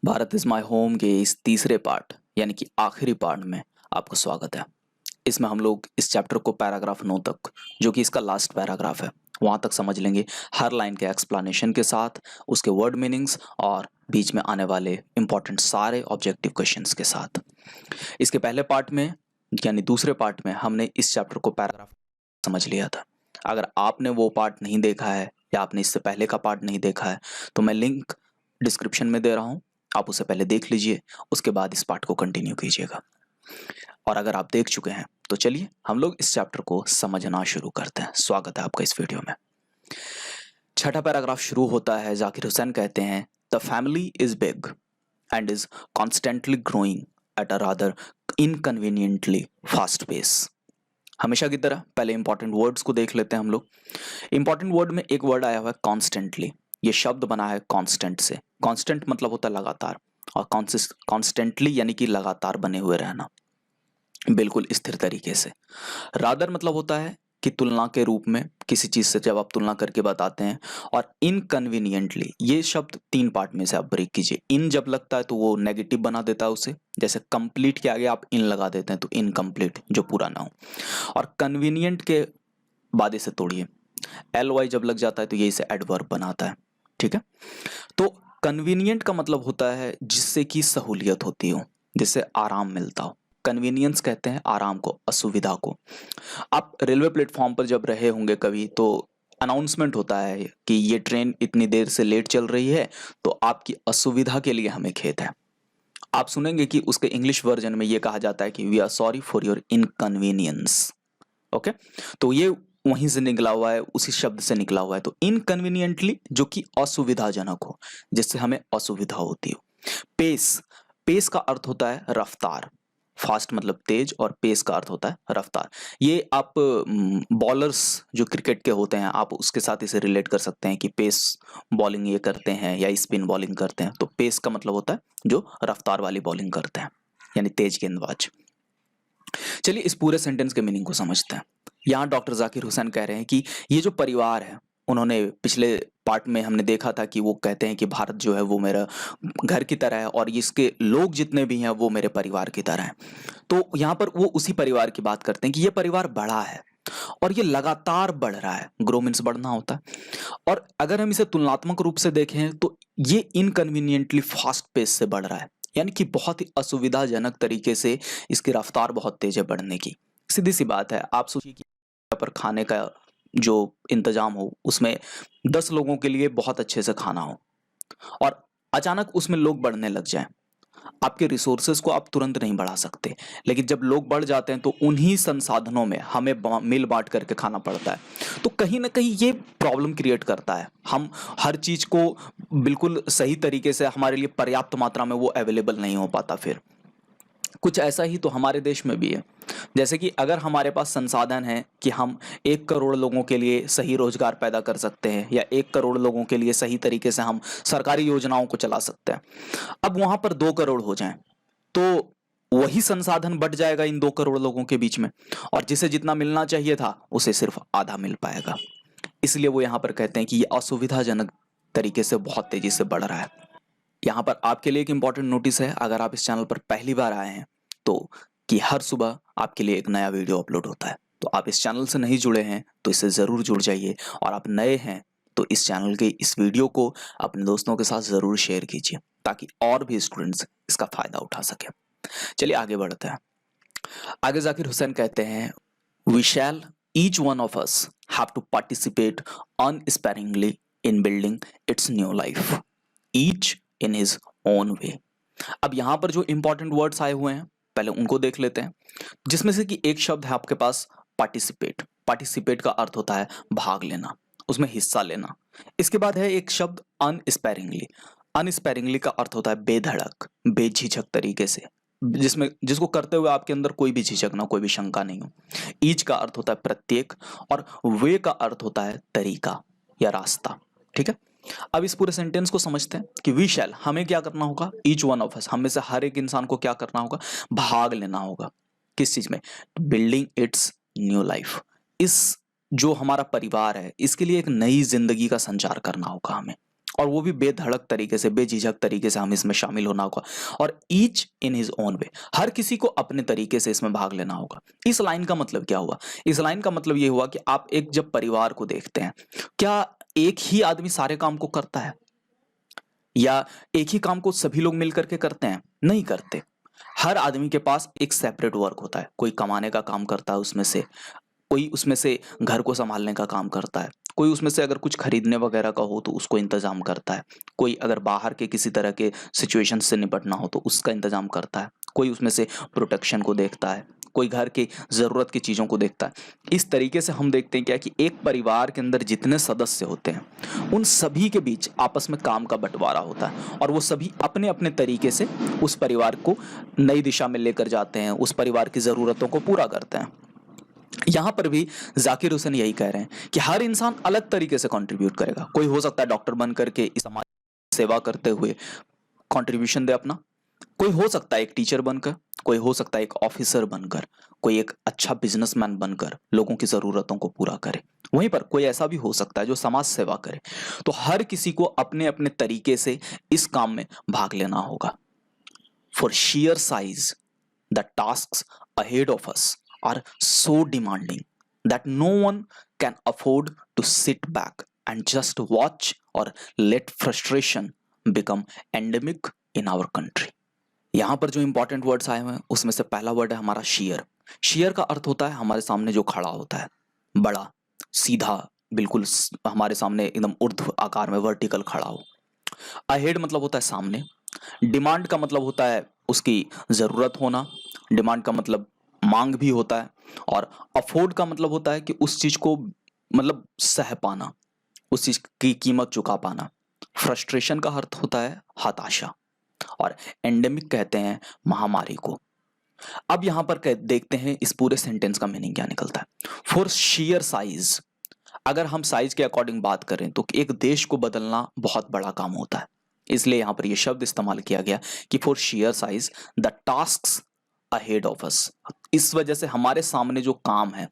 Bharat is my home के इस तीसरे पार्ट यानी कि आखिरी पार्ट में आपका स्वागत है। इसमें हम लोग इस चैप्टर को पैराग्राफ 9 तक, जो कि इसका लास्ट पैराग्राफ है, वहां तक समझ लेंगे, हर लाइन के एक्सप्लेनेशन के साथ, उसके वर्ड मीनिंग्स और बीच में आने वाले इंपॉर्टेंट सारे ऑब्जेक्टिव क्वेश्चंस के साथ। इसके पहले पार्ट में यानी दूसरे पार्ट में हमने इस चैप्टर को पैराग्राफ समझ लिया था। अगर आपने वो पार्ट नहीं देखा है या आपने इससे पहले का पार्ट नहीं देखा है तो मैं लिंक डिस्क्रिप्शन में दे रहा हूँ, आप उसे पहले देख लीजिए, उसके बाद इस पार्ट को कंटिन्यू कीजिएगा। और अगर आप देख चुके हैं तो चलिए हम लोग इस चैप्टर को समझना शुरू करते हैं। स्वागत है आपका इस वीडियो में। छठा पैराग्राफ शुरू होता है, जाकिर हुसैन कहते हैं, the family is big and is constantly growing at a rather inconveniently fast pace. हमेशा की तरह पहले इंपॉर्टेंट वर्ड्स को देख लेते हैं हम लोग। इंपॉर्टेंट वर्ड में एक वर्ड आया हुआ है कॉन्स्टेंटली। ये शब्द बना है कांस्टेंट से। कांस्टेंट मतलब होता है लगातार, और कॉन्स्टेंटली यानी कि लगातार बने हुए रहना, बिल्कुल स्थिर तरीके से। रादर मतलब होता है कि तुलना के रूप में, किसी चीज से जब आप तुलना करके बताते हैं। और इनकन्वीनियंटली, ये शब्द तीन पार्ट में से आप ब्रेक कीजिए। इन जब लगता है तो वो नेगेटिव बना देता है उसे, जैसे कंप्लीट के आगे आप इन लगा देते हैं तो इनकम्प्लीट, जो पूरा ना हो। और कन्वीनियंट के बाद इसे तोड़िए, एल वाई जब लग जाता है तो ये इसे एडवर्ब बनाता है। ठीक है, तो कन्वीनियंट का मतलब होता है जिससे कि सहूलियत होती हो, जिससे आराम मिलता हो। कन्वीनियंस कहते हैं आराम को, असुविधा को। आप रेलवे प्लेटफॉर्म पर जब रहे होंगे कभी, तो अनाउंसमेंट होता है कि ये ट्रेन इतनी देर से लेट चल रही है, तो आपकी असुविधा के लिए हमें खेद है। आप सुनेंगे कि उसके इंग्लिश वर्जन में ये कहा जाता है कि we are sorry for your inconvenience. Okay, तो ये वहीं से निकला हुआ है, उसी शब्द से निकला हुआ है। तो इनकन्वीनियंटली जो कि असुविधाजनक हो, जिससे हमें असुविधा होती हो। पेस, पेस का अर्थ होता है रफ्तार। फास्ट मतलब तेज, और पेस का अर्थ होता है रफ्तार। ये आप बॉलर्स जो क्रिकेट के होते हैं, आप उसके साथ इसे रिलेट कर सकते हैं कि पेस बॉलिंग ये करते हैं या स्पिन बॉलिंग करते हैं। तो पेस का मतलब होता है जो रफ्तार वाली बॉलिंग करते हैं, यानी तेज गेंदबाज। चलिए इस पूरे सेंटेंस के मीनिंग को समझते हैं। यहाँ डॉक्टर जाकिर हुसैन कह रहे हैं कि ये जो परिवार है, उन्होंने पिछले पार्ट में हमने देखा था कि वो कहते हैं कि भारत जो है वो मेरा घर की तरह है, और इसके लोग जितने भी हैं वो मेरे परिवार की तरह हैं। तो यहाँ पर वो उसी परिवार की बात करते हैं कि ये परिवार बड़ा है और ये लगातार बढ़ रहा है। ग्रो मीन्स बढ़ना होता है। और अगर हम इसे तुलनात्मक रूप से देखें तो ये इनकन्वीनियंटली फास्ट पेस से बढ़ रहा है, यानी कि बहुत ही असुविधाजनक तरीके से इसकी रफ्तार बहुत तेज है बढ़ने की। सीधी सी बात है, आप सोचिए कि यहाँ पर खाने का जो इंतजाम हो, उसमें 10 लोगों के लिए बहुत अच्छे से खाना हो, और अचानक उसमें लोग बढ़ने लग जाएं। आपके रिसोर्सेज को आप तुरंत नहीं बढ़ा सकते, लेकिन जब लोग बढ़ जाते हैं तो उन्हीं संसाधनों में हमें मिल बांट करके खाना पड़ता है। तो कहीं ना कहीं ये प्रॉब्लम क्रिएट करता है। हम हर चीज को बिल्कुल सही तरीके से, हमारे लिए पर्याप्त मात्रा में वो अवेलेबल नहीं हो पाता। फिर कुछ ऐसा ही तो हमारे देश में भी है। जैसे कि अगर हमारे पास संसाधन है कि हम 1 करोड़ लोगों के लिए सही रोजगार पैदा कर सकते हैं, या 1 करोड़ लोगों के लिए सही तरीके से हम सरकारी योजनाओं को चला सकते हैं। अब वहां पर 2 करोड़ हो जाएं, तो वही संसाधन बढ़ जाएगा इन 2 करोड़ लोगों के बीच में, और जिसे जितना मिलना चाहिए था उसे सिर्फ आधा मिल पाएगा। इसलिए वो यहाँ पर कहते हैं कि ये असुविधाजनक तरीके से बहुत तेजी से बढ़ रहा है। यहाँ पर आपके लिए एक इंपॉर्टेंट नोटिस है, अगर आप इस चैनल पर पहली बार आए हैं तो, कि हर सुबह आपके लिए एक नया वीडियो अपलोड होता है। तो आप इस चैनल से नहीं जुड़े हैं तो इससे ज़रूर जुड़ जाइए, और आप नए हैं तो इस चैनल के इस वीडियो को अपने दोस्तों के साथ ज़रूर शेयर कीजिए, ताकि और भी स्टूडेंट्स इसका फ़ायदा उठा सकें। चलिए आगे बढ़ते हैं। आगे जाकिर हुसैन कहते हैं, we shall each one of us have to participate unsparingly in building its new life, each in his own way. अब यहां पर जो इंपॉर्टेंट वर्ड्स आए हुए हैं पहले उनको देख लेते हैं, जिसमें से कि एक शब्द है आपके पास पार्टिसिपेट। पार्टिसिपेट का अर्थ होता है भाग लेना, उसमें हिस्सा लेना। इसके बाद है एक शब्द अनस्पेरिंगली। अनस्पेरिंगली का अर्थ होता है बेधड़क, बेझिझक तरीके से, जिसको करते हुए आपके अंदर कोई भी झिझक ना, कोई भी शंका नहीं हो। ईच का अर्थ होता है प्रत्येक, और वे का अर्थ होता है तरीका या रास्ता। ठीक है, अब इस पूरे सेंटेंस को समझते हैं कि वी शैल, हमें क्या करना होगा, ईच वन ऑफ अस, हम में से हर एक इंसान को क्या करना होगा, भाग लेना होगा। किस चीज में, बिल्डिंग इट्स न्यू लाइफ। इस जो हमारा परिवार है इसके लिए एक नई जिंदगी का संचार करना होगा हमें। और वो भी बेधड़क तरीके से, बेझिझक तरीके से हमें इसमें शामिल होना होगा। और each in his own way, हर किसी को अपने तरीके से इसमें भाग लेना होगा। इस लाइन का मतलब क्या हुआ? इस लाइन का मतलब ये हुआ कि आप एक जब परिवार को देखते हैं, क्या एक ही आदमी सारे काम को करता है या एक ही काम को सभी लोग मिल करके करते हैं? नहीं करते। हर आदमी के पास एक सेपरेट वर्क होता है। कोई कमाने का काम करता है उसमें से, कोई उसमें से घर को संभालने का काम करता है, कोई उसमें से अगर कुछ खरीदने वगैरह का हो तो उसको इंतजाम करता है, कोई अगर बाहर के किसी तरह के सिचुएशन से निपटना हो तो उसका इंतजाम करता है, कोई उसमें से प्रोटेक्शन को देखता है, कोई घर की ज़रूरत की चीज़ों को देखता है। इस तरीके से हम देखते हैं क्या कि एक परिवार के अंदर जितने सदस्य होते हैं उन सभी के बीच आपस में काम का बंटवारा होता है और वो सभी अपने अपने तरीके से उस परिवार को नई दिशा में लेकर जाते हैं, उस परिवार की ज़रूरतों को पूरा करते हैं। यहाँ पर भी जाकिर हुसैन यही कह रहे हैं कि हर इंसान अलग तरीके से कंट्रीब्यूट करेगा। कोई हो सकता है डॉक्टर बन करके इस समाज की सेवा करते हुए कंट्रीब्यूशन दे अपना, कोई हो सकता है एक टीचर बनकर, कोई हो सकता है एक ऑफिसर बनकर, कोई एक अच्छा बिजनेसमैन बनकर लोगों की जरूरतों को पूरा करे। वहीं पर कोई ऐसा भी हो सकता है जो समाज सेवा करे। तो हर किसी को अपने अपने तरीके से इस काम में भाग लेना होगा। For sheer size, the tasks ahead of us are so demanding that no one can afford to sit back and just watch or let frustration become endemic in our country. यहाँ पर जो इंपॉर्टेंट वर्ड्स आए हुए हैं उसमें से पहला word है हमारा शेयर। शेयर का अर्थ होता है हमारे सामने जो खड़ा होता है, बड़ा, सीधा, बिल्कुल हमारे सामने एकदम ऊर्ध्व आकार में वर्टिकल खड़ा हो। अहेड मतलब होता है सामने। डिमांड का मतलब होता है उसकी ज़रूरत होना। डिमांड का मतलब मांग भी होता है। और अफोर्ड का मतलब होता है कि उस चीज़ को मतलब सह पाना, उस चीज़ की कीमत चुका पाना। फ्रस्ट्रेशन का अर्थ होता है हताशा। और एंडेमिक कहते हैं महामारी को। अब यहां पर देखते हैं इस पूरे सेंटेंस का मीनिंग क्या निकलता है। फॉर sheer साइज, अगर हम साइज के अकॉर्डिंग बात करें तो एक देश को बदलना बहुत बड़ा काम होता है। इसलिए यहां पर यह शब्द इस्तेमाल किया गया कि for sheer size the tasks ahead of us. इस वजह से हमारे सामने जो काम है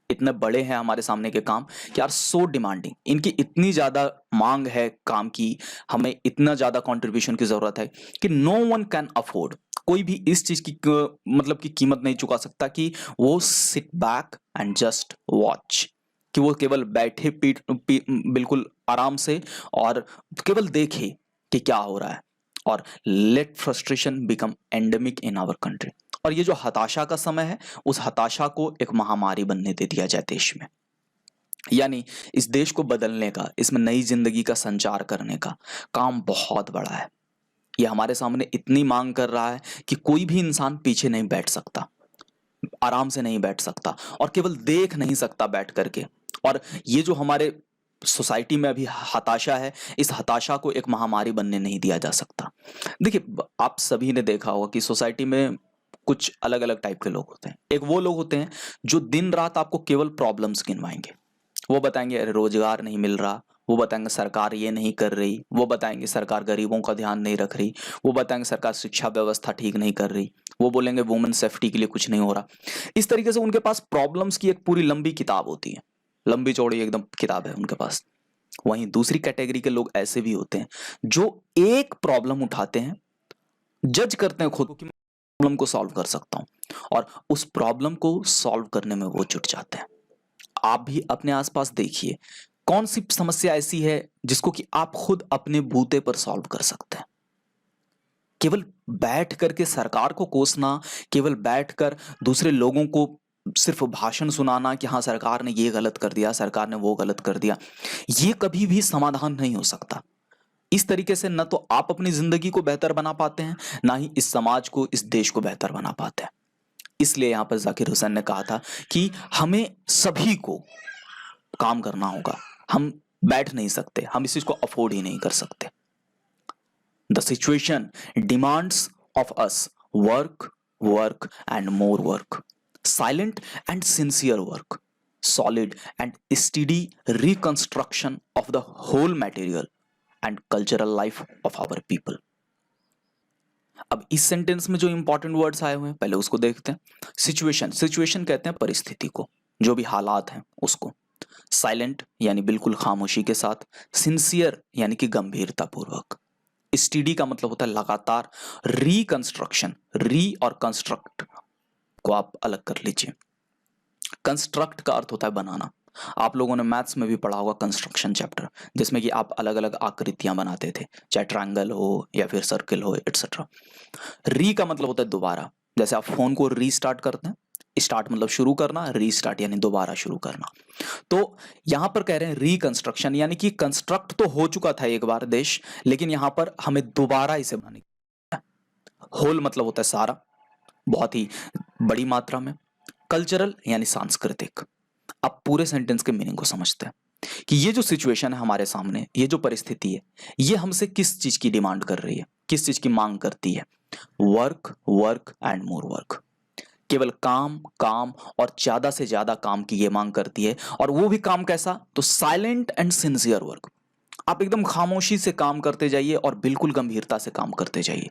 इतने बड़े हैं हमारे सामने के काम कि यार सो डिमांडिंग, इनकी इतनी ज्यादा मांग है काम की, हमें इतना ज्यादा कंट्रीब्यूशन की जरूरत है कि नो वन कैन अफोर्ड, कोई भी इस चीज की मतलब की कीमत नहीं चुका सकता कि वो sit back and just watch, कि वो केवल बैठे बिल्कुल आराम से और केवल देखे कि क्या हो रहा है। और let frustration become endemic in our country, और ये जो हताशा का समय है उस हताशा को एक महामारी बनने दे दिया जाए देश में। यानी इस देश को बदलने का, इसमें नई जिंदगी का संचार करने का काम बहुत बड़ा है। ये हमारे सामने इतनी मांग कर रहा है कि कोई भी इंसान पीछे नहीं बैठ सकता, आराम से नहीं बैठ सकता और केवल देख नहीं सकता बैठ करके। और ये जो हमारे सोसाइटी में अभी हताशा है, इस हताशा को एक महामारी बनने नहीं दिया जा सकता। देखिए, आप सभी ने देखा होगा कि सोसाइटी में कुछ अलग अलग टाइप के लोग होते हैं। एक वो लोग होते हैं जो दिन रात आपको केवल प्रॉब्लम्स गिनवाएंगे। वो बताएंगे अरे रोजगार नहीं मिल रहा, वो बताएंगे सरकार ये नहीं कर रही, वो बताएंगे सरकार गरीबों का ध्यान नहीं रख रही, वो बताएंगे सरकार शिक्षा व्यवस्था ठीक नहीं कर रही, वो बोलेंगे वुमेन सेफ्टी के लिए कुछ नहीं हो रहा। इस तरीके से उनके पास प्रॉब्लम्स की एक पूरी लंबी किताब होती है, लंबी चौड़ी एकदम किताब है उनके पास। वहीं दूसरी कैटेगरी के लोग ऐसे भी होते हैं जो एक प्रॉब्लम उठाते हैं, जज करते हैं खुद को कि मैं प्रॉब्लम को सॉल्व कर सकता हूं, और उस प्रॉब्लम को सॉल्व करने में वो जुट जाते हैं। आप भी अपने आसपास देखिए कौन सी समस्या ऐसी है जिसको कि आप खुद अपने बूते पर सॉल्व कर सकते हैं। केवल बैठ करके सरकार को कोसना, केवल बैठकर दूसरे लोगों को सिर्फ भाषण सुनाना कि हाँ सरकार ने ये गलत कर दिया, सरकार ने वो गलत कर दिया, ये कभी भी समाधान नहीं हो सकता। इस तरीके से न तो आप अपनी जिंदगी को बेहतर बना पाते हैं, ना ही इस समाज को, इस देश को बेहतर बना पाते हैं। इसलिए यहां पर जाकिर हुसैन ने कहा था कि हमें सभी को काम करना होगा, हम बैठ नहीं सकते, हम इस चीज को अफोर्ड ही नहीं कर सकते। The situation demands of us work, work and more work, silent and sincere work, solid and steady reconstruction of the whole material and cultural life of our people. अब इस सेंटेंस में जो इंपॉर्टेंट वर्ड्स आए हुए हैं पहले उसको देखते हैं। सिचुएशन, सिचुएशन कहते हैं परिस्थिति को, जो भी हालात हैं उसको। साइलेंट यानी बिल्कुल खामोशी के साथ, सिंसियर यानी कि गंभीरता पूर्वक। स्टडी का मतलब होता है लगातार। रिकंस्ट्रक्शन, री और कंस्ट्रक्ट को आप अलग कर लीजिए। कंस्ट्रक्ट का अर्थ होता है बनाना। आप लोगों ने मैथ्स में भी पढ़ा होगा कंस्ट्रक्शन चैप्टर, जिसमें कि आप अलग अलग आकृतियां बनाते थे, चाहे ट्रायंगल हो या फिर सर्किल हो एटसेट्रा। री का मतलब होता है दोबारा। जैसे आप फोन को रीस्टार्ट करते हैं, स्टार्ट मतलब शुरू करना, रीस्टार्ट यानी दोबारा शुरू करना। तो यहां पर कह रहे हैं रिकंस्ट्रक्शन, यानी कि कंस्ट्रक्ट तो हो चुका था एक बार देश, लेकिन यहां पर हमें दोबारा इसे बनाने। होल मतलब होता है सारा, बहुत ही बड़ी मात्रा में। कल्चरल यानी सांस्कृतिक। आप पूरे सेंटेंस के मीनिंग को समझते हैं कि ये जो सिचुएशन है हमारे सामने, ये जो परिस्थिति है, ये हमसे किस चीज की डिमांड कर रही है, किस चीज की मांग करती है। Work, work and more work. केवल काम, काम और ज्यादा से ज्यादा काम की ये मांग करती है। और वो भी काम कैसा? तो साइलेंट एंड सिंसियर वर्क। आप एकदम खामोशी से काम करते जाइए और बिल्कुल गंभीरता से काम करते जाइए।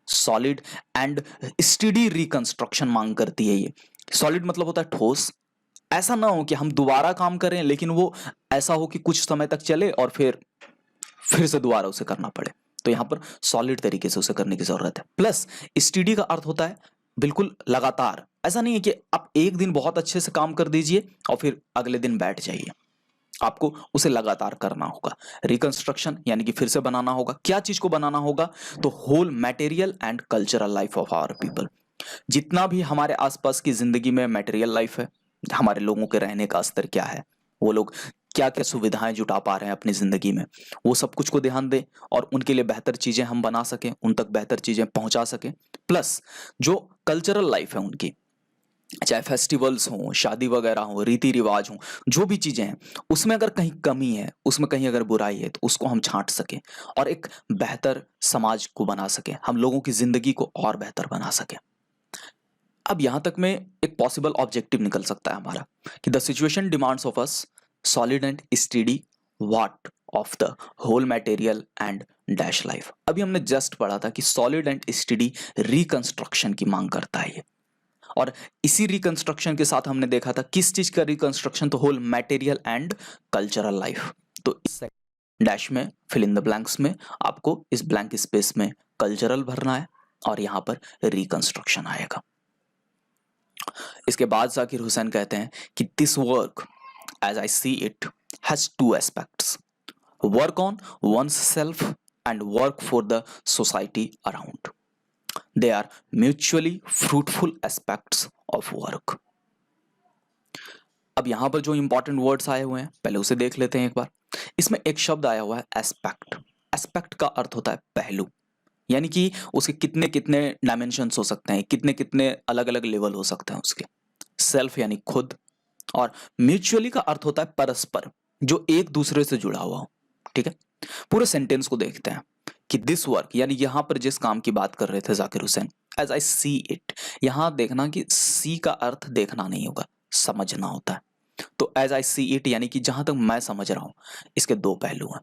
सॉलिड एंड स्टडी रिकंस्ट्रक्शन मांग करती है ये। सॉलिड मतलब होता है ठोस। ऐसा ना हो कि हम दोबारा काम करें लेकिन वो ऐसा हो कि कुछ समय तक चले और फिर से दोबारा उसे करना पड़े। तो यहां पर सॉलिड तरीके से उसे करने की जरूरत है। प्लस स्टडी का अर्थ होता है बिल्कुल लगातार। ऐसा नहीं है कि आप एक दिन बहुत अच्छे से काम कर दीजिए और फिर अगले दिन बैठ जाइए। आपको उसे लगातार करना होगा। रिकंस्ट्रक्शन यानी कि फिर से बनाना होगा। क्या चीज को बनाना होगा? तो whole material and cultural life of our people. जितना भी हमारे आसपास की जिंदगी में मटेरियल लाइफ है, हमारे लोगों के रहने का स्तर क्या है, वो लोग क्या क्या सुविधाएं जुटा पा रहे हैं अपनी जिंदगी में, वो सब कुछ को ध्यान दें और उनके लिए बेहतर चीजें हम बना सकें, उन तक बेहतर चीजें पहुंचा सकें। प्लस जो कल्चरल लाइफ है उनकी, चाहे फेस्टिवल्स हों, शादी वगैरह हो, रीति रिवाज हों, जो भी चीजें हैं, उसमें अगर कहीं कमी है, उसमें कहीं अगर बुराई है, तो उसको हम छांट सकें और एक बेहतर समाज को बना सकें, हम लोगों की जिंदगी को और बेहतर बना सकें। अब यहां तक में एक पॉसिबल ऑब्जेक्टिव निकल सकता है हमारा कि the situation demands of us solid and study what of the whole material and dash life. अभी हमने जस्ट पढ़ा था कि सॉलिड एंड स्टडी रिकंस्ट्रक्शन की मांग करता है ये। और इसी रिकंस्ट्रक्शन के साथ हमने देखा था किस चीज का रिकंस्ट्रक्शन? तो whole material and cultural life. तो इस डैश में, फिल इन द ब्लैंक्स में, आपको इस ब्लैंक स्पेस में कल्चरल भरना है और यहां पर रिकंस्ट्रक्शन आएगा। इसके बाद जाकिर हुसैन कहते हैं कि this work as I see it has two aspects, work on one's self and work for the society around. They are mutually fruitful aspects of work. अब यहां पर जो इंपॉर्टेंट वर्ड्स आए हुए हैं पहले उसे देख लेते हैं एक बार। इसमें एक शब्द आया हुआ है एस्पेक्ट। एस्पेक्ट का अर्थ होता है पहलू, यानी कि उसके कितने कितने डायमेंशंस हो सकते हैं, कितने कितने अलग अलग लेवल हो सकते हैं उसके। सेल्फ यानी खुद, और म्यूचुअली का अर्थ होता है परस्पर, जो एक दूसरे से जुड़ा हुआ हो। ठीक है, पूरे सेंटेंस को देखते हैं कि दिस वर्क, यानी यहां पर जिस काम की बात कर रहे थे Zakir Hussain, as I see it, यहां देखना कि सी का अर्थ देखना नहीं होगा, समझना होता है। तो एज आई सी इट यानी कि जहां तक मैं समझ रहा हूं, इसके दो पहलू हैं।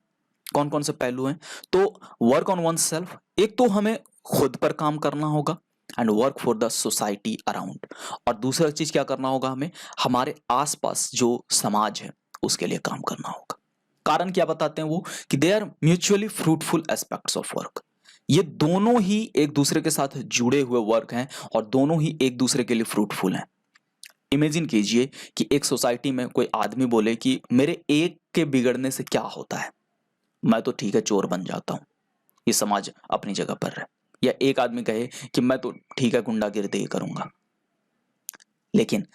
कौन कौन से पहलू हैं? तो वर्क ऑन वन सेल्फ, एक तो हमें खुद पर काम करना होगा, and work for the society around, और दूसरा चीज क्या करना होगा? हमें हमारे आसपास जो समाज है उसके लिए काम करना होगा। कारण क्या बताते हैं वो? कि they are mutually fruitful aspects of work. ये दोनों ही एक दूसरे के साथ जुड़े हुए वर्क हैं और दोनों ही एक दूसरे के लिए फ्रूटफुल हैं। इमेजिन कीजिए कि एक सोसाइटी में कोई आदमी बोले कि मेरे एक के बिगड़ने से क्या होता है, मैं तो ठीक है चोर बन जाता हूं, ये समाज अपनी जगह पर है। या एक आदमी कहे कि मैं तो ठीक है गुंडागिर्दी करूंगा, लेकिन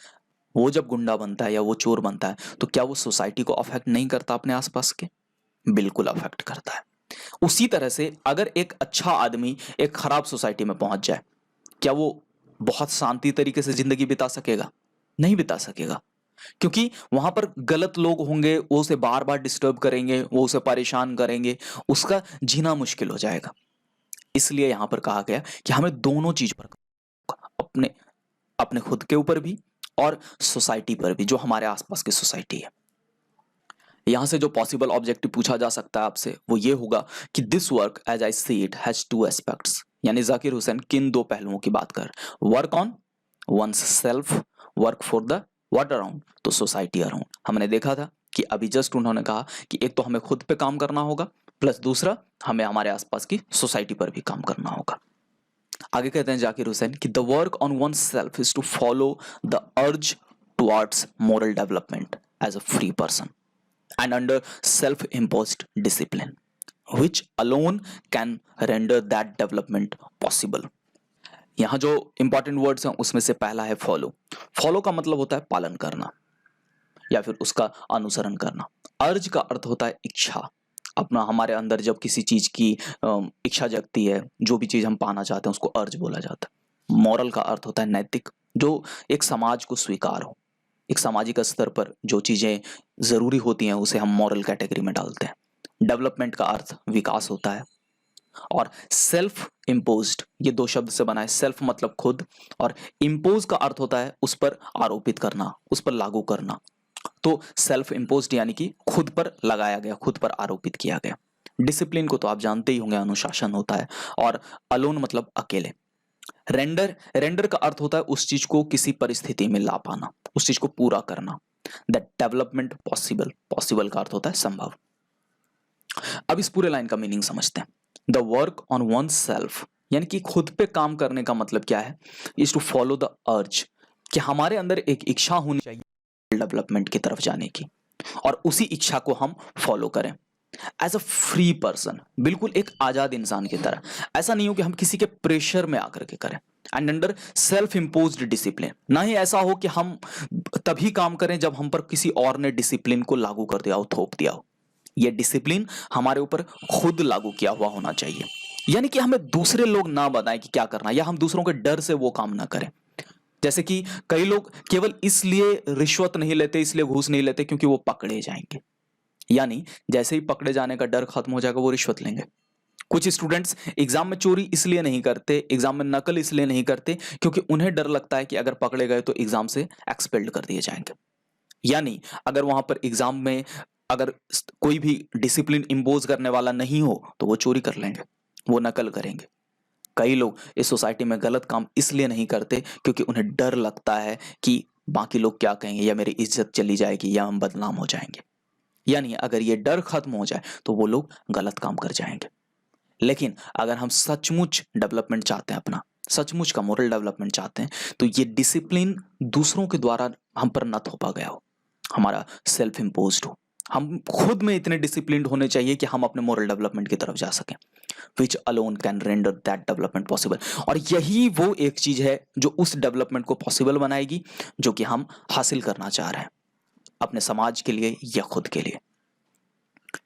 वो जब गुंडा बनता है या वो चोर बनता है तो क्या वो सोसाइटी को अफेक्ट नहीं करता अपने आसपास के? बिल्कुल अफेक्ट करता है। उसी तरह से अगर एक अच्छा आदमी एक खराब सोसाइटी में पहुंच जाए, क्या वो बहुत शांति तरीके से जिंदगी बिता सकेगा? नहीं बिता सकेगा, क्योंकि वहां पर गलत लोग होंगे, वो उसे बार बार डिस्टर्ब करेंगे, वो उसे परेशान करेंगे, उसका जीना मुश्किल हो जाएगा। इसलिए यहां पर कहा गया कि हमें दोनों चीज पर, अपने अपने खुद के ऊपर भी और सोसाइटी पर भी, जो हमारे आसपास की सोसाइटी है। यहां से जो पॉसिबल ऑब्जेक्टिव पूछा जा सकता है आपसे वो ये होगा कि this work as I see it has two aspects, यानी जाकिर हुसैन किन दो पहलुओं की बात कर? Work on one's self, work for the what around, तो सोसाइटी अराउंड। हमने देखा था कि अभी जस्ट उन्होंने कहा कि एक तो हमें खुद पे काम करना होगा, प्लस दूसरा हमें हमारे आसपास की सोसाइटी पर भी काम करना होगा। आगे कहते हैं जाकिर हुसैन कि the work on one self is to follow the urge towards moral development as a free person and under self-imposed discipline, which alone can render that development possible. यहाँ जो इंपॉर्टेंट वर्ड्स हैं उसमें से पहला है फॉलो। फॉलो का मतलब होता है पालन करना या फिर उसका अनुसरण करना। अर्ज का अर्थ होता है इच्छा। अपना हमारे अंदर जब किसी चीज की इच्छा जगती है, जो भी चीज हम पाना चाहते हैं उसको अर्ज बोला जाता है। मॉरल का अर्थ होता है नैतिक, जो एक समाज को स्वीकार हो। एक सामाजिक स्तर पर जो चीजें जरूरी होती हैं उसे हम मॉरल कैटेगरी में डालते हैं। डेवलपमेंट का अर्थ विकास होता है। और सेल्फ इम्पोज्ड, ये दो शब्द से बना है। सेल्फ मतलब खुद, और इम्पोज का अर्थ होता है उस पर आरोपित करना, उस पर लागू करना। तो सेल्फ इम्पोज्ड यानी कि खुद पर लगाया गया, खुद पर आरोपित किया गया। डिसिप्लिन को तो आप जानते ही होंगे, अनुशासन होता है। और अलोन मतलब अकेले। रेंडर का अर्थ होता है उस चीज को किसी परिस्थिति में ला पाना, उस चीज को पूरा करना। दैट डेवलपमेंट पॉसिबल का अर्थ होता है संभव। अब इस पूरे लाइन का मीनिंग समझते हैं। The work on one self यानी कि खुद पे काम करने का मतलब क्या है? इज टू फॉलो द अर्ज, कि हमारे अंदर एक इच्छा होनी चाहिए डेवलपमेंट की तरफ जाने की, और उसी इच्छा को हम फॉलो करें एज अ फ्री पर्सन, बिल्कुल एक आजाद इंसान की तरह। ऐसा नहीं हो कि हम किसी के प्रेशर में आकर के करें। And under self imposed discipline, ना ही ऐसा हो कि हम तभी काम करें जब हम पर किसी और ने डिसिप्लिन को लागू कर दिया हो, थोप दिया हो। यह डिसिप्लिन हमारे ऊपर खुद लागू किया हुआ होना चाहिए। यानी कि हमें दूसरे लोग ना बताएं कि क्या करना, या हम दूसरों के डर से वो काम ना करें। जैसे कि कई लोग केवल इसलिए रिश्वत नहीं लेते, इसलिए घूस नहीं लेते क्योंकि वो पकड़े जाएंगे। यानी जैसे ही पकड़े जाने का डर खत्म हो जाएगा वो रिश्वत लेंगे। कुछ स्टूडेंट्स एग्जाम में चोरी इसलिए नहीं करते, एग्जाम में नकल इसलिए नहीं करते क्योंकि उन्हें डर लगता है कि अगर पकड़े गए तो एग्जाम से एक्सपेल्ड कर दिए जाएंगे। यानी अगर वहां पर एग्जाम में अगर कोई भी डिसिप्लिन इंपोज करने वाला नहीं हो तो वो चोरी कर लेंगे, वो नकल करेंगे। कई लोग इस सोसाइटी में गलत काम इसलिए नहीं करते क्योंकि उन्हें डर लगता है कि बाकी लोग क्या कहेंगे, या मेरी इज्जत चली जाएगी, या हम बदनाम हो जाएंगे। यानी अगर ये डर खत्म हो जाए तो वो लोग गलत काम कर जाएंगे। लेकिन अगर हम सचमुच डेवलपमेंट चाहते हैं, अपना सचमुच का मोरल डेवलपमेंट चाहते हैं, तो ये डिसिप्लिन दूसरों के द्वारा हम पर न थोपा गया हो, हमारा सेल्फ इम्पोज्ड हो। हम खुद में इतने डिसिप्लिन्ड होने चाहिए कि हम अपने मोरल डेवलपमेंट की तरफ जा सकें, which alone can render that development possible. और यही वो एक चीज है जो उस डेवलपमेंट को पॉसिबल बनाएगी जो कि हम हासिल करना चाह रहे हैं, अपने समाज के लिए या खुद के लिए।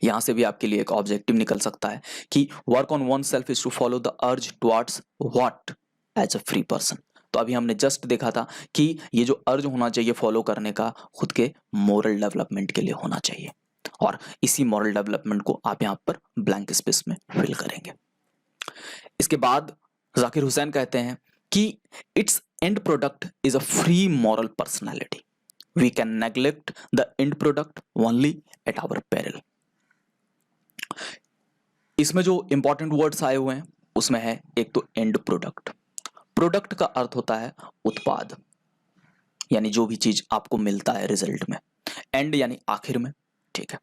यहां से भी आपके लिए एक ऑब्जेक्टिव निकल सकता है कि work on one self is to follow the urge towards what as a free person. तो अभी हमने जस्ट देखा था कि ये जो अर्ज होना चाहिए फॉलो करने का, खुद के मोरल डेवलपमेंट के लिए होना चाहिए। और इसी मोरल डेवलपमेंट को आप यहां पर ब्लैंक स्पेस में फिल करेंगे। इसके बाद जाकिर हुसैन कहते हैं कि its end product is a free moral personality, we can neglect the end product only at our peril. इसमें जो इंपॉर्टेंट वर्ड्स आए हुए हैं उसमें है एक तो एंड प्रोडक्ट। प्रोडक्ट का अर्थ होता है उत्पाद, यानी जो भी चीज आपको मिलता है रिजल्ट में। एंड यानी आखिर में, ठीक है।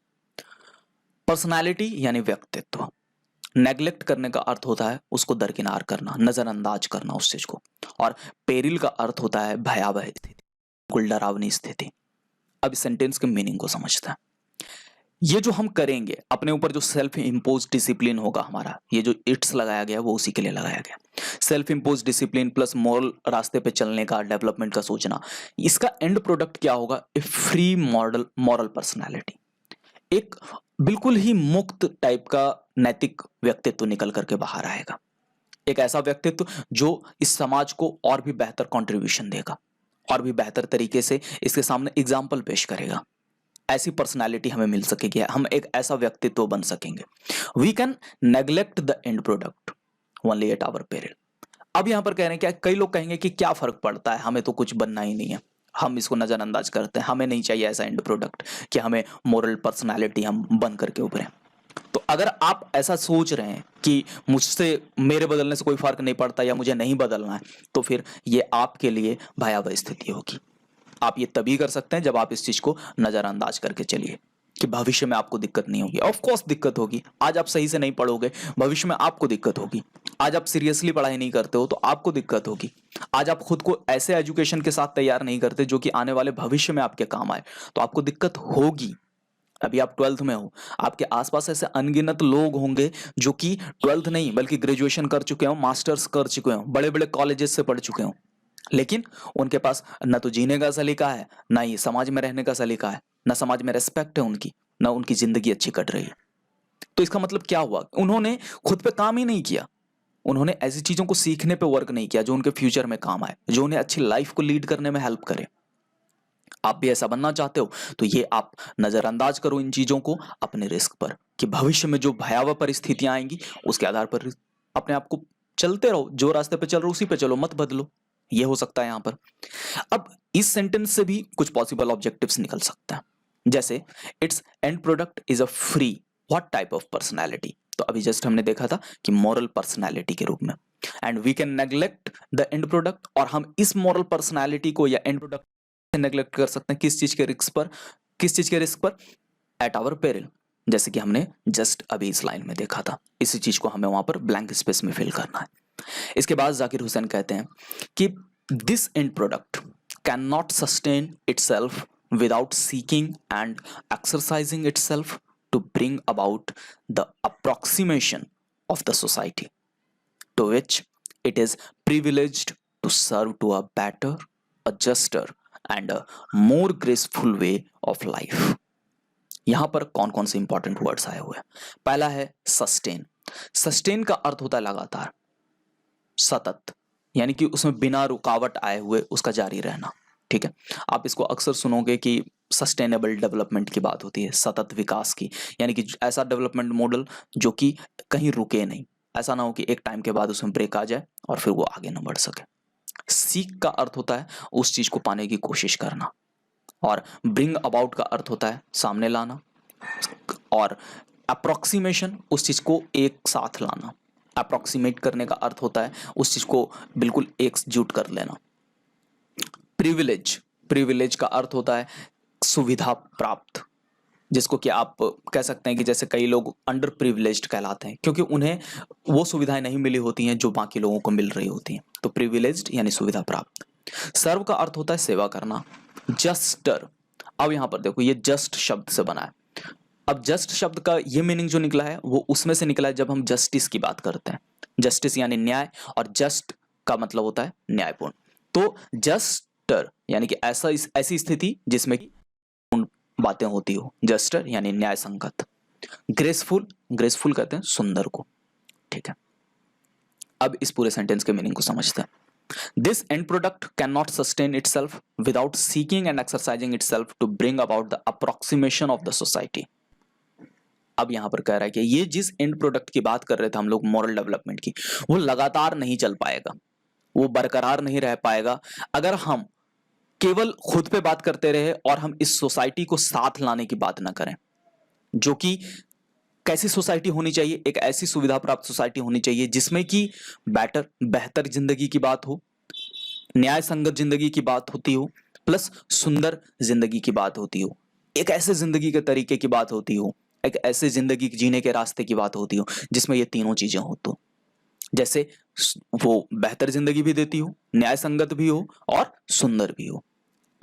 पर्सनालिटी यानी व्यक्तित्व। नेग्लेक्ट करने का अर्थ होता है उसको दरकिनार करना, नजरअंदाज करना उस चीज को। और पेरिल का अर्थ होता है भयावह स्थिति, बिल्कुल डरावनी स्थिति। अब इस सेंटेंस के मीनिंग को समझते हैं। ये जो हम करेंगे अपने ऊपर, जो सेल्फ इम्पोज डिसिप्लिन होगा हमारा, ये जो इट्स लगाया गया वो उसी के लिए लगाया गया। Self impose discipline plus moral रास्ते पे चलने का, डेवलपमेंट का सोचना, इसका एंड प्रोडक्ट क्या होगा? ए फ्री मॉरल पर्सनालिटी, एक बिल्कुल ही मुक्त टाइप का नैतिक व्यक्तित्व निकल करके बाहर आएगा। एक ऐसा व्यक्तित्व जो इस समाज को और भी बेहतर कंट्रीब्यूशन देगा, और भी बेहतर तरीके से इसके सामने एग्जाम्पल पेश करेगा। ऐसी पर्सनालिटी हमें मिल सकेगी, हम एक ऐसा व्यक्तित्व बन सकेंगे। We can neglect the end product only at our peril. अब यहां पर कह रहे हैं क्या, कई लोग कहेंगे कि क्या फर्क पड़ता है, हमें तो कुछ बनना ही नहीं है, हम इसको नजरअंदाज करते हैं, हमें नहीं चाहिए ऐसा एंड प्रोडक्ट कि हमें मोरल पर्सनालिटी हम बन करके उभरें। तो अगर आप ऐसा सोच रहे हैं कि मुझसे, मेरे बदलने से कोई फर्क नहीं पड़ता या मुझे नहीं बदलना है, तो फिर ये आपके लिए भयावह स्थिति होगी। आप ये तभी कर सकते हैं जब आप इस चीज को नजरअंदाज करके चलिए कि भविष्य में आपको दिक्कत नहीं होगी। ऑफ कोर्स दिक्कत होगी, आज आप सही से नहीं पढ़ोगे, भविष्य में आपको दिक्कत होगी। आज आप सीरियसली पढ़ाई नहीं करते हो तो आपको दिक्कत होगी। आज आप खुद को ऐसे एजुकेशन के साथ तैयार नहीं करते जो कि आने वाले भविष्य में आपके काम आए, तो आपको दिक्कत होगी। अभी आप 12th में हो, आपके आसपास ऐसे अनगिनत लोग होंगे जो कि 12th नहीं बल्कि ग्रेजुएशन कर चुके हो, मास्टर्स कर चुके हो, बड़े बड़े कॉलेजेस से पढ़ चुके हो, लेकिन उनके पास न तो जीने का सलीका है, ना ही समाज में रहने का सलीका है, ना समाज में रेस्पेक्ट है उनकी, ना उनकी जिंदगी अच्छी कट रही है। तो इसका मतलब क्या हुआ? उन्होंने खुद पे काम ही नहीं किया, उन्होंने ऐसी चीजों को सीखने पे वर्क नहीं किया जो उनके फ्यूचर में काम आए, जो उन्हें अच्छी लाइफ को लीड करने में हेल्प करे। आप भी ऐसा बनना चाहते हो तो ये आप नजरअंदाज करो इन चीजों को अपने रिस्क पर, कि भविष्य में जो भयावह परिस्थितियां आएंगी उसके आधार पर अपने आप को चलते रहो, जो रास्ते पे चल रहे हो उसी पे चलो, मत बदलो। ये हो सकता है यहां पर। अब इस सेंटेंस से भी कुछ पॉसिबल ऑब्जेक्टिव्स निकल सकता है, जैसे it's end product is a free what type of personality. तो अभी जस्ट हमने देखा था कि मॉरल पर्सनैलिटी के रूप में, and we can neglect the end product, और हम इस मॉरल पर्सनैलिटी को या एंड प्रोडक्ट नेग्लेक्ट कर सकते हैं किस चीज के रिस्क पर? किस चीज के रिस्क पर? एट आवर पेरिल, जैसे कि हमने जस्ट अभी इस लाइन में देखा था। इसी चीज को हमें वहां पर ब्लैंक स्पेस में फिल करना है। इसके बाद जाकिर हुसैन कहते हैं कि this end product can not sustain itself without seeking and exercising itself to bring about the approximation of the society to which it is privileged to serve to a better, a juster and a more graceful way of life. यहां पर कौन कौन से important words आए हुए हैं? पहला है सस्टेन। सस्टेन का अर्थ होता है लगातार, सतत, यानी कि उसमें बिना रुकावट आए हुए उसका जारी रहना। ठीक है, आप इसको अक्सर सुनोगे कि सस्टेनेबल डेवलपमेंट की बात होती है, सतत विकास की, यानी कि ऐसा डेवलपमेंट मॉडल जो कि कहीं रुके नहीं, ऐसा ना हो कि एक टाइम के बाद उसमें ब्रेक आ जाए और फिर वो आगे ना बढ़ सके। सीक का अर्थ होता है उस चीज को पाने की कोशिश करना, और ब्रिंग अबाउट का अर्थ होता है सामने लाना, और अप्रोक्सीमेशन उस चीज को एक साथ लाना। अप्रोक्सीमेट करने का अर्थ होता है उस चीज को बिल्कुल एकजुट कर लेना। प्रिविलेज, प्रिविलेज का अर्थ होता है सुविधा प्राप्त, जिसको कि आप कह सकते हैं कि जैसे कई लोग अंडर प्रिविलेज्ड कहलाते हैं क्योंकि उन्हें वो सुविधाएं नहीं मिली होती हैं जो बाकी लोगों को मिल रही होती हैं। तो प्रिविलेज्ड यानी सुविधा प्राप्त। सर्व का अर्थ होता है सेवा करना। जस्टर, अब यहां पर देखो ये जस्ट शब्द से बना है। अब जस्ट शब्द का ये मीनिंग जो निकला है वो उसमें से निकला है जब हम जस्टिस की बात करते हैं। जस्टिस यानी न्याय, और जस्ट का मतलब होता है न्यायपूर्ण। तो जस्टर यानी कि ऐसी स्थिति जिसमें कि बातें होती हो, जस्टर यानी न्याय संगत। ग्रेसफुल, ग्रेसफुल कहते हैं सुंदर को। ठीक है, अब इस पूरे सेंटेंस के मीनिंग को समझते हैं। This end product cannot sustain itself without seeking and exercising itself to bring about the approximation of the society. अब यहां पर कह रहा है कि ये जिस एंड प्रोडक्ट की बात कर रहे थे हम लोग मॉरल डेवलपमेंट की, वो लगातार नहीं चल पाएगा, वो बरकरार नहीं रह पाएगा अगर हम केवल खुद पे बात करते रहे और हम इस सोसाइटी को साथ लाने की बात ना करें। जो कि कैसी सोसाइटी होनी चाहिए? एक ऐसी सुविधा प्राप्त सोसाइटी होनी चाहिए जिसमें कि बेहतर जिंदगी की बात हो, न्याय संगत जिंदगी की बात होती हो, प्लस सुंदर जिंदगी की बात होती हो, एक ऐसे जिंदगी के तरीके की बात होती हो, एक ऐसे जिंदगी जीने के रास्ते की बात होती हो जिसमें ये तीनों चीजें हो। तो जैसे वो बेहतर जिंदगी भी देती हो, न्याय संगत भी हो और सुंदर भी हो।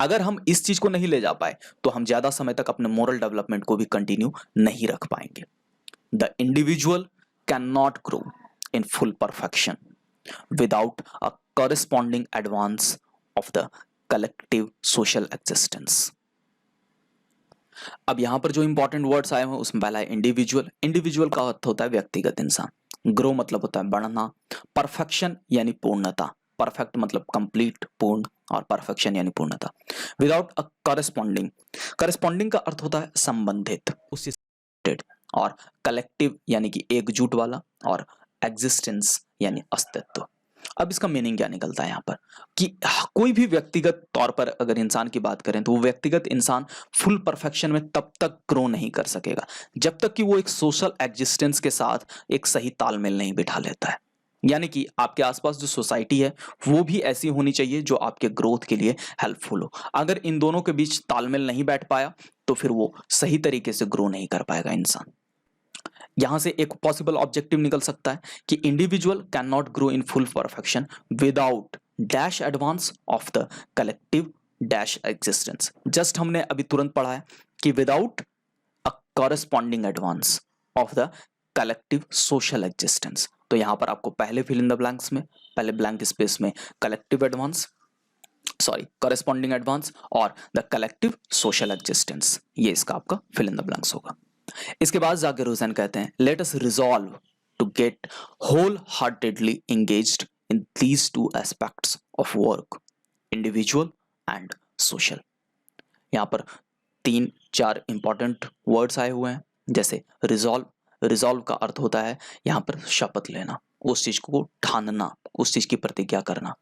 अगर हम इस चीज को नहीं ले जा पाए तो हम ज्यादा समय तक अपने मोरल डेवलपमेंट को भी कंटिन्यू नहीं रख पाएंगे। The individual cannot grow in full perfection without a corresponding advance of the collective social existence. अब यहां पर जो इंपॉर्टेंट वर्ड्स आए हैं उसमें पहला है इंडिविजुअल। इंडिविजुअल का अर्थ होता है व्यक्तिगत इंसान। ग्रो मतलब होता है बढ़ना। परफेक्शन यानी पूर्णता, परफेक्ट मतलब कंप्लीट, पूर्ण, और परफेक्शन यानी पूर्णता। विदाउट अ कॉरेस्पॉन्डिंग, कॉरेस्पॉन्डिंग का अर्थ होता है संबंधित, उससे रिलेटेड, और कलेक्टिव यानी कि एकजुट वाला, और एग्जिस्टेंस यानी अस्तित्व। अब इसका मीनिंग क्या निकलता है यहाँ पर कि कोई भी व्यक्तिगत तौर पर अगर इंसान की बात करें तो वो व्यक्तिगत इंसान फुल परफेक्शन में तब तक ग्रो नहीं कर सकेगा जब तक कि वो एक सोशल एग्जिस्टेंस के साथ एक सही तालमेल नहीं बिठा लेता है। यानी कि आपके आसपास जो सोसाइटी है वो भी ऐसी होनी चाहिए जो आपके ग्रोथ के लिए हेल्पफुल हो। अगर इन दोनों के बीच तालमेल नहीं बैठ पाया तो फिर वो सही तरीके से ग्रो नहीं कर पाएगा इंसान। यहां से एक पॉसिबल ऑब्जेक्टिव निकल सकता है कि individual can not grow in full perfection without dash advance of the collective dash existence. Just हमने अभी तुरंत पढ़ा है कि without a corresponding advance of the collective social existence. तो यहां पर आपको पहले फिल इन द ब्लैंक्स में, पहले ब्लैंक स्पेस में collective advance, sorry corresponding advance और द कलेक्टिव सोशल एग्जिस्टेंस, ये इसका आपका फिल इन द ब्लैंक्स होगा। इसके बाद जाकिर हुसैन कहते हैं let us resolve to get wholeheartedly engaged in these two aspects of work, individual and social. यहां पर 3-4 इंपॉर्टेंट वर्ड्स आए हुए हैं, जैसे रिजॉल्व। रिजॉल्व का अर्थ होता है यहां पर शपथ लेना, उस चीज को ठानना, उस चीज की प्रतिज्ञा करना।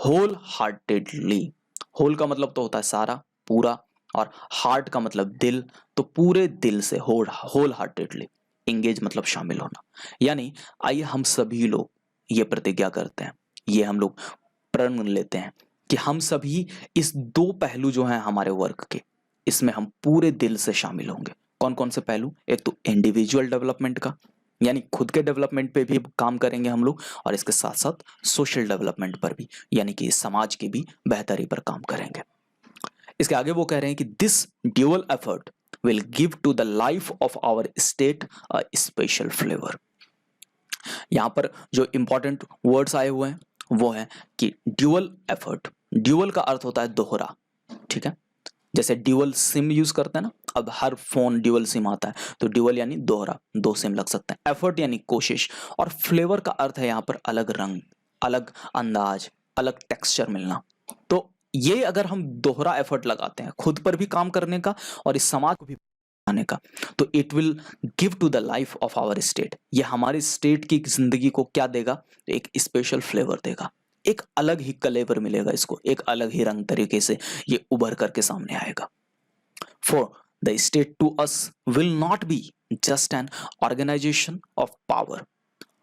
होल हार्टेडली, होल का मतलब तो होता है सारा, पूरा, और हार्ट का मतलब दिल, तो पूरे दिल से, होल हार्टेडली। एंगेज मतलब शामिल होना। यानी आइए हम सभी लोग ये प्रतिज्ञा करते हैं, ये हम लोग प्रण लेते हैं कि हम सभी इस 2 पहलू जो हैं हमारे वर्क के, इसमें हम पूरे दिल से शामिल होंगे। कौन कौन से पहलू? एक तो इंडिविजुअल डेवलपमेंट का, यानी खुद के डेवलपमेंट पे भी काम करेंगे हम लोग, और इसके साथ साथ सोशल डेवलपमेंट पर भी, यानी कि समाज की भी बेहतरी पर काम करेंगे। इसके आगे वो कह रहे हैं कि this dual effort will give to the life of our state a special flavour. यहां पर जो इंपॉर्टेंट वर्ड्स आए हुए हैं वो है कि ड्यूअल एफर्ट। ड्यूअल का अर्थ होता है दोहरा, ठीक है। जैसे ड्यूअल सिम यूज करते हैं ना, अब हर फोन ड्यूअल सिम आता है, तो ड्यूअल यानी दोहरा, 2 सिम लग सकते हैं। एफर्ट यानी कोशिश, और फ्लेवर का अर्थ है यहाँ पर अलग रंग, अलग अंदाज, अलग टेक्सचर मिलना। तो ये अगर हम दोहरा एफर्ट लगाते हैं खुद पर भी काम करने का और इस समाज को भी आने का, तो it will give to the life of our state, ये हमारी स्टेट की जिंदगी को क्या देगा? एक स्पेशल फ्लेवर देगा, एक अलग ही कलेवर मिलेगा इसको, एक अलग ही रंग तरीके से ये उभर करके सामने आएगा। For the state to us will not be just an organisation of power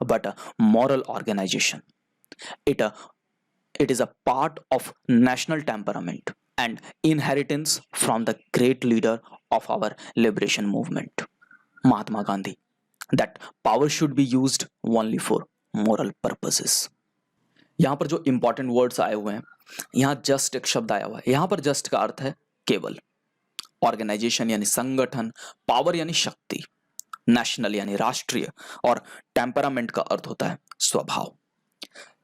but a moral organisation. It is a part of national temperament and inheritance from the great leader of our liberation movement, Mahatma Gandhi, that power should be used only for moral purposes. यहाँ पर जो important words आए हुए हैं, यहाँ just एक शब्द आया हुआ है, यहाँ पर जस्ट का अर्थ है केवल, ऑर्गेनाइजेशन यानी संगठन, पावर यानी शक्ति, नेशनल यानी राष्ट्रीय, और टेम्परामेंट का अर्थ होता है स्वभाव।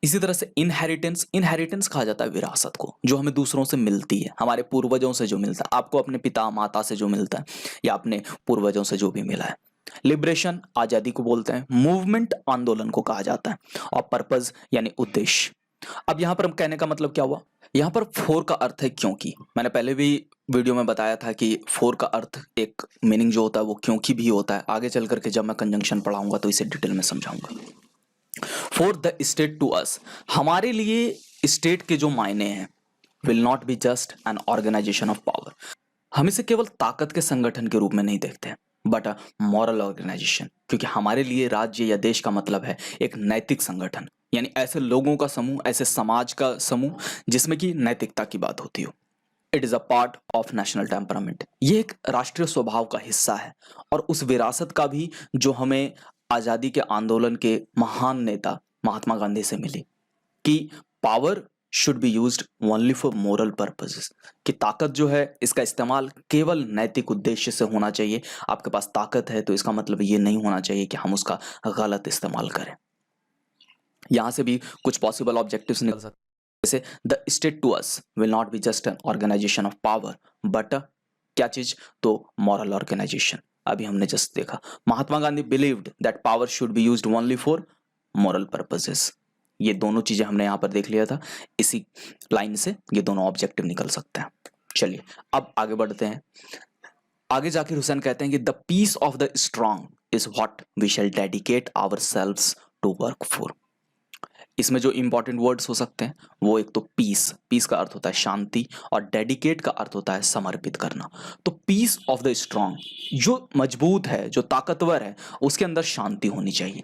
इसी तरह से इनहेरिटेंस, इनहेरिटेंस कहा जाता है विरासत को, जो हमें दूसरों से मिलती है, हमारे पूर्वजों से जो मिलता है, आपको अपने पिता माता से जो मिलता है या अपने पूर्वजों से जो भी मिला है। लिबरेशन आजादी को बोलते हैं, मूवमेंट आंदोलन को कहा जाता है, और पर्पज यानी उद्देश्य। अब यहां पर हम कहने का मतलब क्या हुआ? यहां पर फोर का अर्थ है क्योंकि। मैंने पहले भी वीडियो में बताया था कि फोर का अर्थ एक मीनिंग जो होता है वो क्योंकि भी होता है। आगे चल करके जब मैं कंजंक्शन पढ़ाऊंगा तो इसे डिटेल में समझाऊंगा। For the state to us, हमारे लिए स्टेट के जो मायने हैं, will not be just an organisation of power, हम इसे केवल ताकत के संगठन के रूप में नहीं देखते हैं, बट अ मॉरल ऑर्गेनाइजेशन, क्योंकि हमारे लिए राज्य या देश का मतलब है एक नैतिक संगठन, यानी ऐसे लोगों का समूह, ऐसे समाज का समूह जिसमें कि नैतिकता की बात होती हो। It is a part of national temperament, ये एक राष्ट्रीय स्वभाव का हिस्सा है, और उस विरासत का भी जो हमें आजादी के आंदोलन के महान नेता महात्मा गांधी से मिली, कि power should be used only for moral purposes, कि ताकत जो है इसका इस्तेमाल केवल नैतिक उद्देश्य से होना चाहिए। आपके पास ताकत है तो इसका मतलब ये नहीं होना चाहिए कि हम उसका गलत इस्तेमाल करें। यहां से भी कुछ पॉसिबल ऑब्जेक्टिव्स निकल सकते हैं, जैसे the state to us will not be just an organisation of power but क्या चीज? तो मॉरल ऑर्गेनाइजेशन। अभी हमने जस्ट देखा Mahatma Gandhi believed that power should be used only for moral purposes. ये दोनों चीजें हमने यहां पर देख लिया था, इसी लाइन से ये दोनों ऑब्जेक्टिव निकल सकते हैं। चलिए अब आगे बढ़ते हैं। आगे जाकिर हुसैन कहते हैं कि the peace of the strong is what we shall dedicate ourselves to work for. इसमें जो इंपॉर्टेंट वर्ड्स हो सकते हैं वो एक तो पीस, पीस का अर्थ होता है शांति, और डेडिकेट का अर्थ होता है समर्पित करना। तो पीस ऑफ द स्ट्रांग, जो मजबूत है, जो ताकतवर है, उसके अंदर शांति होनी चाहिए।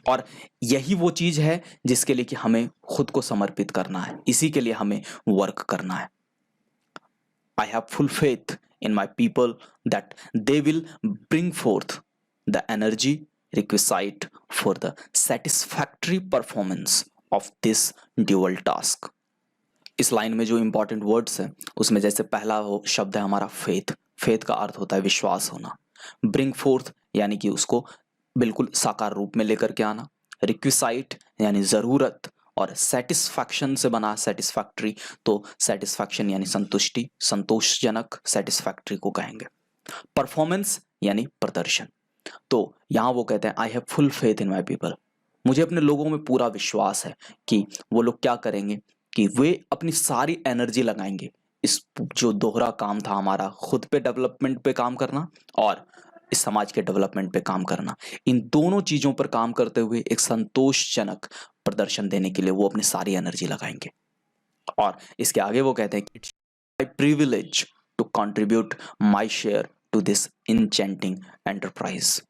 और यही वो चीज है जिसके लिए कि हमें खुद को समर्पित करना है, इसी के लिए हमें वर्क करना है। I have full faith in my people that they will bring fourth the energy requisite for the satisfactory performance of this dual task. इस लाइन में जो इंपॉर्टेंट वर्ड्स हैं उसमें जैसे पहला वो शब्द है हमारा फेथ। फेथ का अर्थ होता है विश्वास होना। ब्रिंग फोर्थ यानी कि उसको बिल्कुल साकार रूप में लेकर के आना। रिक्विसाइट यानी ज़रूरत, और सेटिस्फैक्शन से बना सेटिस्फैक्ट्री, तो सेटिस्फैक्शन यानी संतुष्टि, संतोषजनक सेटिस्फैक्ट्री को कहेंगे। परफॉर्मेंस यानी प्रदर्शन। तो यहाँ वो कहते हैं I have full faith in my people, मुझे अपने लोगों में पूरा विश्वास है कि वो लोग क्या करेंगे कि वे अपनी सारी एनर्जी लगाएंगे इस जो दोहरा काम था हमारा, खुद पे डेवलपमेंट पे काम करना और इस समाज के डेवलपमेंट पे काम करना। इन दोनों चीजों पर काम करते हुए एक संतोषजनक प्रदर्शन देने के लिए वो अपनी सारी एनर्जी लगाएंगे। और इसके आगे वो कहते हैं कि it's my privilege to contribute my share to this enchanting enterprise.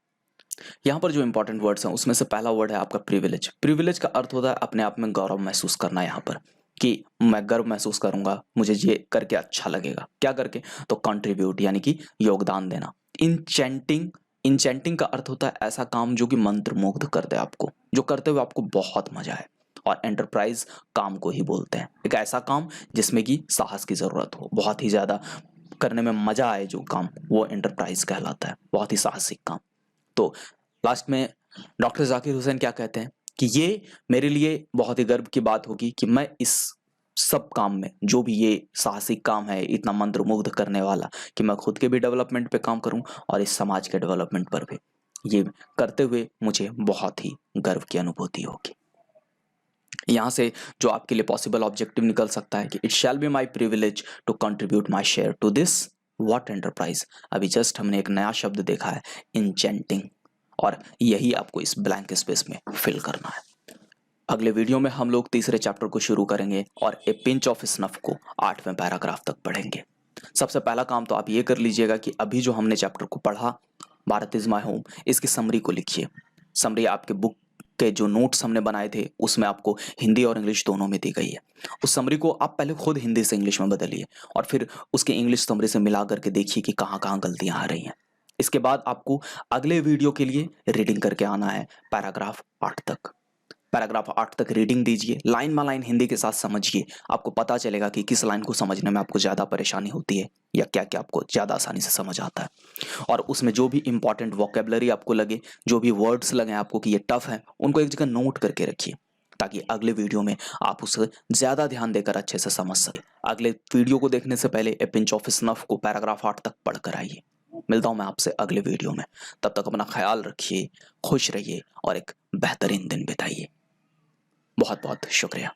यहाँ पर जो इंपॉर्टेंट वर्ड्स हैं उसमें से पहला वर्ड है आपका प्रिविलेज। प्रिविलेज का अर्थ होता है अपने आप में गौरव महसूस करना। यहाँ पर कि मैं गर्व महसूस करूंगा, मुझे ये करके अच्छा लगेगा। क्या करके? तो कंट्रीब्यूट यानी कि योगदान देना। इंचेंटिंग, इंचेंटिंग का अर्थ होता है ऐसा काम जो कि मंत्रमुग्ध कर दे आपको, जो करते हुए आपको बहुत मजा आए। और एंटरप्राइज काम को ही बोलते हैं, एक ऐसा काम जिसमें कि साहस की जरूरत हो, बहुत ही ज्यादा करने में मजा आए जो काम, वो एंटरप्राइज कहलाता है, बहुत ही साहसिक काम। तो लास्ट में डॉक्टर जाकिर हुसैन क्या कहते हैं कि ये मेरे लिए बहुत ही गर्व की बात होगी कि मैं इस सब काम में, जो भी ये साहसिक काम है इतना मंत्रमुग्ध करने वाला, कि मैं खुद के भी डेवलपमेंट पे काम करूं और इस समाज के डेवलपमेंट पर भी, ये करते हुए मुझे बहुत ही गर्व की अनुभूति होगी। यहाँ से जो आपके लिए पॉसिबल ऑब्जेक्टिव निकल सकता है कि it shall be my privilege to contribute my share to this what enterprise. अभी जस्ट हमने एक नया शब्द देखा है, इंचेंटिंग, और यही आपको इस ब्लैंक स्पेस में फिल करना है। अगले वीडियो में हम लोग तीसरे चैप्टर को शुरू करेंगे और ए पिंच ऑफ स्नफ को 8वें पैराग्राफ तक पढ़ेंगे। सबसे पहला काम तो आप ये कर लीजिएगा कि अभी जो हमने चैप्टर को पढ़ा, भारत इज माय होम, इसकी समरी को लिखिए। समरी आपके बुक के जो नोट्स हमने बनाए थे उसमें आपको हिंदी और इंग्लिश दोनों में दी गई है। उस समरी को आप पहले खुद हिंदी से इंग्लिश में बदलिए और फिर उसके इंग्लिश समरी से मिला करके देखिए कि कहाँ कहाँ गलतियाँ आ रही हैं। इसके बाद आपको अगले वीडियो के लिए रीडिंग करके आना है पैराग्राफ 8 तक। पैराग्राफ 8 तक रीडिंग दीजिए, लाइन बाय लाइन हिंदी के साथ समझिए। आपको पता चलेगा कि किस लाइन को समझने में आपको ज़्यादा परेशानी होती है या क्या क्या आपको ज़्यादा आसानी से समझ आता है। और उसमें जो भी इंपॉर्टेंट वोकेबलरी आपको लगे, जो भी वर्ड्स लगे आपको कि ये टफ है, उनको एक जगह नोट करके रखिए ताकि अगले वीडियो में आप उसे ज़्यादा ध्यान देकर अच्छे से समझ सकें। अगले वीडियो को देखने से पहले ए पिंच ऑफ स्नफ को पैराग्राफ 8 तक पढ़ कर आइए। मिलता हूँ मैं आपसे अगले वीडियो में, तब तक अपना ख्याल रखिए, खुश रहिए और एक बेहतरीन दिन बिताइए। बहुत बहुत शुक्रिया।